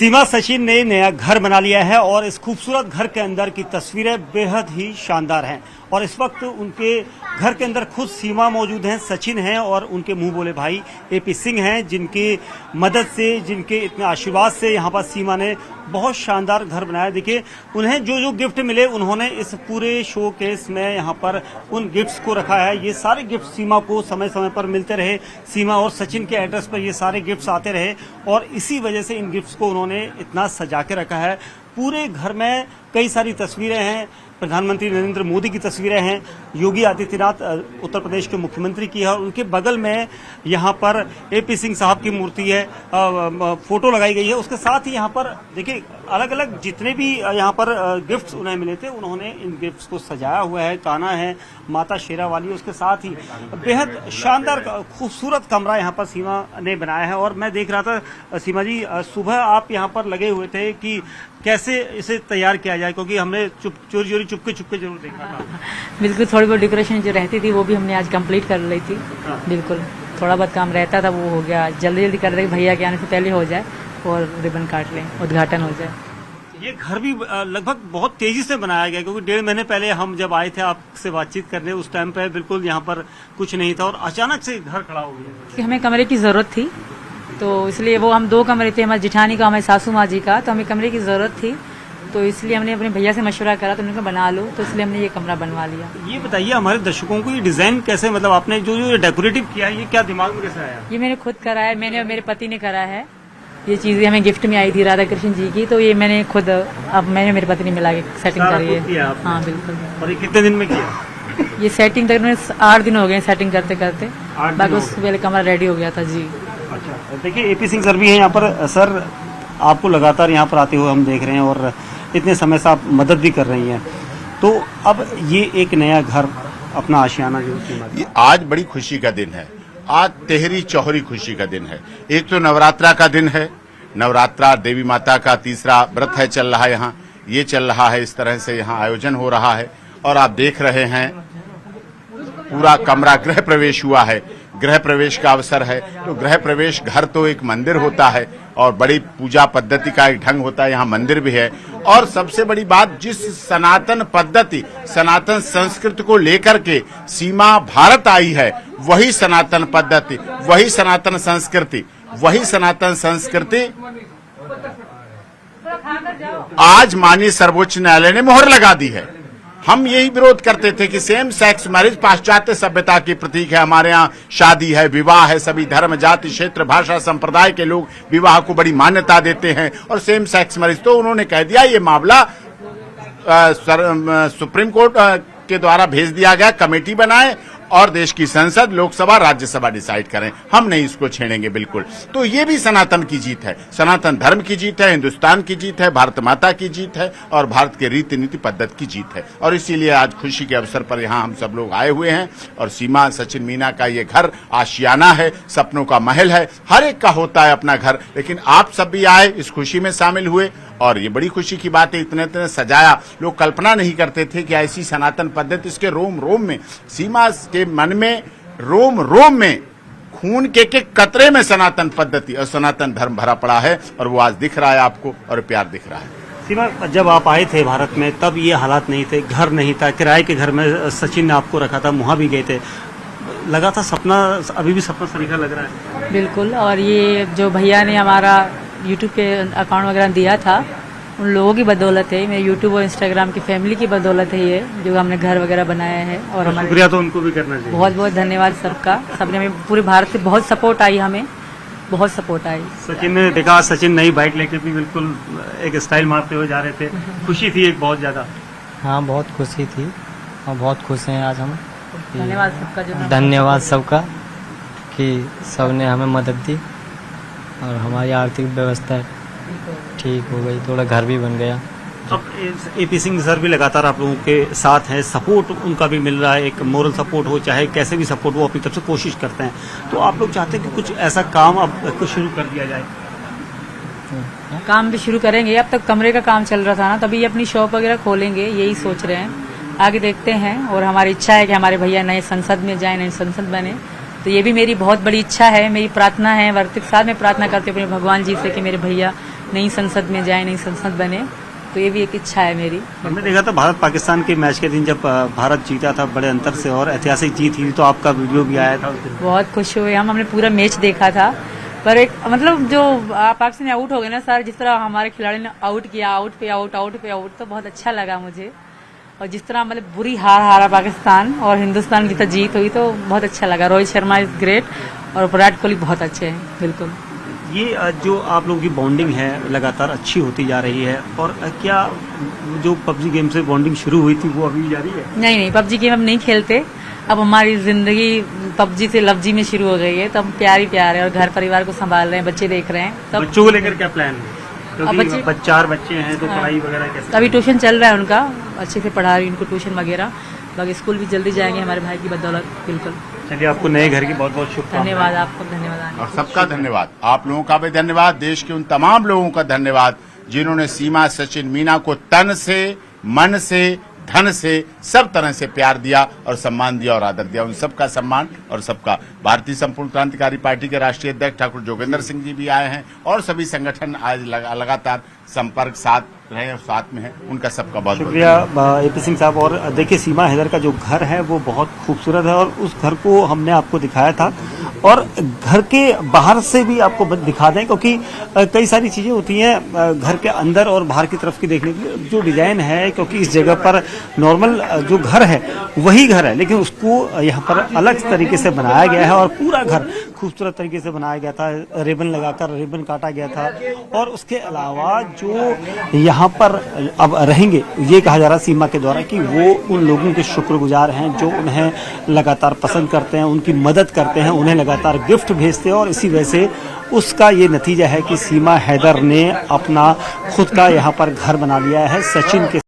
सीमा सचिन ने नया घर बना लिया है और इस खूबसूरत घर के अंदर की तस्वीरें बेहद ही शानदार हैं। और इस वक्त उनके घर के अंदर खुद सीमा मौजूद हैं, सचिन हैं और उनके मुंह बोले भाई एपी सिंह हैं, जिनकी मदद से, जिनके इतने आशीर्वाद से यहाँ पर सीमा ने बहुत शानदार घर बनाया। देखिए, उन्हें जो जो गिफ्ट मिले उन्होंने इस पूरे शो केस में यहाँ पर उन गिफ्ट्स को रखा है। ये सारे गिफ्ट सीमा को समय समय पर मिलते रहे, सीमा और सचिन के एड्रेस पर ये सारे गिफ्ट्स आते रहे और इसी वजह से इन गिफ्ट्स को उन्होंने इतना सजा के रखा है। पूरे घर में कई सारी तस्वीरें हैं, प्रधानमंत्री नरेंद्र मोदी की तस्वीरें हैं, योगी आदित्यनाथ उत्तर प्रदेश के मुख्यमंत्री की है और उनके बगल में यहाँ पर एपी सिंह साहब की मूर्ति है, फोटो लगाई गई है। उसके साथ ही यहाँ पर देखिए अलग अलग जितने भी यहाँ पर गिफ्ट्स उन्हें मिले थे उन्होंने इन गिफ्ट्स को सजाया हुआ है। कान्हा है, माता शेरावाली, उसके साथ ही बेहद शानदार खूबसूरत कमरा यहाँ पर सीमा ने बनाया है। और मैं देख रहा था सीमा जी, सुबह आप यहाँ पर लगे हुए थे कि कैसे इसे तैयार किया जाए, क्योंकि हमने चोरी चुपके जरूर देखा था। बिल्कुल, थोड़ी बहुत डेकोरेशन जो रहती थी वो भी हमने आज कंप्लीट कर ली थी। बिल्कुल, थोड़ा बहुत काम रहता था वो हो गया, जल्दी कर रहे भैया के आने से पहले हो जाए और रिबन काट लें, उद्घाटन हो जाए। ये घर भी लगभग बहुत तेजी से बनाया गया, क्योंकि 1.5 महीने पहले हम जब आए थे आपसे बातचीत करने, उस टाइम पे बिल्कुल यहाँ पर कुछ नहीं था और अचानक से घर खड़ा हो गया। हमें कमरे की जरूरत थी तो इसलिए वो हम 2 कमरे थे, हमारी जिठानी का, हमारी सासू माँ जी का, तो हमें कमरे की जरूरत थी तो इसलिए हमने अपने भैया से मशवरा करा तो उन्होंने कहा बना लो, तो इसलिए हमने ये कमरा बनवा लिया। ये बताइए हमारे दर्शकों को ये डिजाइन कैसे, मतलब आपने जो डेकोरेटिव किया है ये क्या दिमाग में कैसे आया? ये मैंने खुद करा है, मैंने और मेरे पति ने करा है। ये चीजें हमें गिफ्ट में आई थी राधा कृष्ण जी की, तो ये मैंने खुद, अब मैंने मेरे पति ने मिला के सेटिंग करी है। हाँ बिल्कुल। और ये कितने दिन में किया? ये सेटिंग तक 8 दिन हो गए सेटिंग करते करते, बाकी उससे पहले कमरा रेडी हो गया था जी। अच्छा, देखिए एपी सिंह सर भी हैं यहाँ पर। सर, आपको लगातार यहाँ पर आते हुए हम देख रहे हैं और इतने समय से आप मदद भी कर रही हैं, तो अब ये एक नया घर अपना आशियाना जो ये आज बड़ी खुशी का दिन है। आज तेहरी चौहरी खुशी का दिन है। एक तो नवरात्रा का दिन है, नवरात्रा देवी माता का तीसरा व्रत है, चल रहा है यहाँ, ये चल रहा है, इस तरह से यहाँ आयोजन हो रहा है। और आप देख रहे हैं पूरा कमरा गृह प्रवेश हुआ है, गृह प्रवेश का अवसर है। तो गृह प्रवेश घर तो एक मंदिर होता है और बड़ी पूजा पद्धति का एक ढंग होता है, यहाँ मंदिर भी है। और सबसे बड़ी बात, जिस सनातन पद्धति, सनातन संस्कृति को लेकर के सीमा भारत आई है, वही सनातन पद्धति, वही सनातन संस्कृति, वही सनातन संस्कृति आज माननीय सर्वोच्च न्यायालय ने मोहर लगा दी है। हम यही विरोध करते थे कि सेम सेक्स मैरिज पाश्चात्य सभ्यता की प्रतीक है। हमारे यहाँ शादी है, विवाह है, सभी धर्म, जाति, क्षेत्र, भाषा, संप्रदाय के लोग विवाह को बड़ी मान्यता देते हैं। और सेम सेक्स मैरिज, तो उन्होंने कह दिया ये मामला सुप्रीम कोर्ट के द्वारा भेज दिया गया, कमेटी बनाए और देश की संसद, लोकसभा, राज्यसभा डिसाइड करें, हम नहीं इसको छेड़ेंगे बिल्कुल। तो ये भी सनातन की जीत है, सनातन धर्म की जीत है, हिंदुस्तान की जीत है, भारत माता की जीत है और भारत के रीति नीति पद्धति की जीत है। और इसीलिए आज खुशी के अवसर पर यहाँ हम सब लोग आए हुए हैं। और सीमा सचिन मीना का ये घर आशियाना है, सपनों का महल है। हर एक का होता है अपना घर, लेकिन आप सब भी आए, इस खुशी में शामिल हुए और ये बड़ी खुशी की बात है। इतने सजाया, लोग कल्पना नहीं करते थे कि ऐसी सनातन पद्धति, इसके रोम रोम में, सीमा के मन में, रोम रोम में, खून के कतरे में सनातन पद्धति और सनातन धर्म भरा पड़ा है। और वो आज दिख रहा है आपको और प्यार दिख रहा है। सीमा, जब आप आए थे भारत में तब ये हालात नहीं थे, घर नहीं था, किराए के घर में सचिन ने आपको रखा था, वहां भी गए थे, लगा था सपना, अभी भी सपना सरीखा लग रहा है? बिल्कुल। और ये जो भैया ने हमारा यूट्यूब के अकाउंट वगैरह दिया था, उन लोगों की बदौलत है, मेरे यूट्यूब और इंस्टाग्राम की फैमिली की बदौलत है ये, जो हमने घर वगैरह बनाया है। और हमारे शुक्रिया तो उनको भी करना चाहिए। बहुत बहुत धन्यवाद सबका, सबने हमें पूरे भारत से बहुत सपोर्ट आई, हमें बहुत सपोर्ट आई। सचिन ने देखा, सचिन नई बाइक लेके भी बिल्कुल एक स्टाइल मारते हुए जा रहे थे, खुशी थी एक बहुत ज्यादा। हाँ, बहुत खुशी थी और बहुत खुश हैं आज हम। धन्यवाद सबका, जो धन्यवाद सबका कि सबने हमें मदद दी और हमारी आर्थिक व्यवस्था ठीक हो गई, थोड़ा घर भी बन गया। अब एपी सिंह सर भी लगातार आप लोगों के साथ हैं, सपोर्ट उनका भी मिल रहा है, एक मोरल सपोर्ट हो चाहे कैसे भी सपोर्ट, वो अपनी तरफ से कोशिश करते हैं। तो आप लोग चाहते हैं कि कुछ ऐसा काम अब कुछ शुरू कर दिया जाए? काम भी शुरू करेंगे, अब तक कमरे का काम चल रहा था ना, तभी अपनी शॉप वगैरह खोलेंगे, यही सोच रहे हैं। आगे देखते हैं और हमारी इच्छा है कि हमारे भैया नए संसद में जाए, नए संसद बने, तो ये भी मेरी बहुत बड़ी इच्छा है, मेरी प्रार्थना है। वर्तिक साथ में प्रार्थना करते अपने भगवान जी से कि मेरे भैया नई संसद में जाए, नई संसद बने, तो ये भी एक इच्छा है मेरी। हमने देखा था भारत पाकिस्तान के मैच के दिन जब भारत जीता था बड़े अंतर से और ऐतिहासिक जीत हुई, तो आपका वीडियो भी आया था उस दिन। बहुत खुश हुए हमने पूरा मैच देखा था, पर एक मतलब जो पाकिस्तान आउट हो गए ना सर, जिस तरह हमारे खिलाड़ी ने आउट किया, आउट पे आउट, आउट पे आउट, तो बहुत अच्छा लगा मुझे। और जिस तरह मतलब बुरी हार हारा पाकिस्तान और हिंदुस्तान की तो जीत हुई, तो बहुत अच्छा लगा। रोहित शर्मा इज ग्रेट और विराट कोहली बहुत अच्छे हैं, बिल्कुल। ये जो आप लोगों की बॉन्डिंग है लगातार अच्छी होती जा रही है, और क्या जो पबजी गेम से बॉन्डिंग शुरू हुई थी वो अभी जारी है? नहीं, पबजी गेम हम नहीं खेलते। अब हमारी जिंदगी पबजी से लवजी में शुरू हो गई है, तो हम प्यार ही प्यार है और घर परिवार को संभाल रहे हैं, बच्चे देख रहे हैं। तब बच्चों को लेकर क्या प्लान है? क्योंकि 4 बच्चे हैं, तो हाँ। पढ़ाई वगैरह कैसे? अभी ट्यूशन चल रहा है उनका, अच्छे से पढ़ा रही उनको ट्यूशन वगैरह। बाकी स्कूल भी जल्दी जाएंगे हमारे भाई की बदौलत, बिल्कुल। चलिए, आपको नए घर की बहुत बहुत शुभकामनाएं। धन्यवाद, आपको धन्यवाद आने और सबका धन्यवाद, आप लोगों का भी धन्यवाद, देश के उन तमाम लोगों का धन्यवाद जिन्होंने सीमा सचिन मीना को तन से, मन से, धन से, सब तरह से प्यार दिया और सम्मान दिया और आदर दिया। उन सबका सम्मान और सबका। भारतीय संपूर्ण क्रांतिकारी पार्टी के राष्ट्रीय अध्यक्ष ठाकुर जोगेंद्र सिंह जी भी आए हैं और सभी संगठन आज लगातार संपर्क साथ रहे और साथ में है, उनका सबका बहुत शुक्रिया एपी सिंह साहब। और देखिए, सीमा हैदर का जो घर है वो बहुत खूबसूरत है और उस घर को हमने आपको दिखाया था, और घर के बाहर से भी आपको दिखा दें, क्योंकि कई सारी चीजें होती हैं घर के अंदर और बाहर की तरफ की देखने की। जो डिजाइन है, क्योंकि इस जगह पर नॉर्मल जो घर है वही घर है, लेकिन उसको यहाँ पर अलग तरीके से बनाया गया है और पूरा घर खूबसूरत तरीके से बनाया गया था। रिबन लगाकर रिबन काटा गया था, और उसके अलावा जो यहाँ पर अब रहेंगे, ये कहा जा रहा है सीमा के द्वारा कि वो उन लोगों के शुक्रगुजार हैं जो उन्हें लगातार पसंद करते हैं, उनकी मदद करते हैं, उन्हें लगातार गिफ्ट भेजते हैं, और इसी वजह से उसका ये नतीजा है कि सीमा हैदर ने अपना खुद का यहाँ पर घर बना लिया है सचिन के